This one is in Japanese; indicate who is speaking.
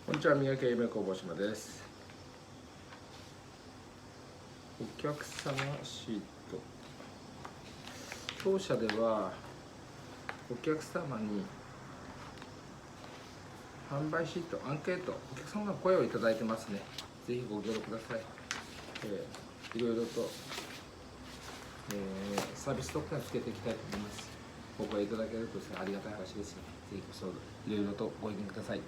Speaker 1: こんにちは、MIGAKIYA夢工房島です。お客様シート。当社ではお客様に販売シート、アンケート、お客様の声をいただいてますね。ぜひご協力ください。いろいろと、サービス特典をつけていきたいと思います。お声いただけるとありがたい話ですね。ぜひいろいろとご意見ください。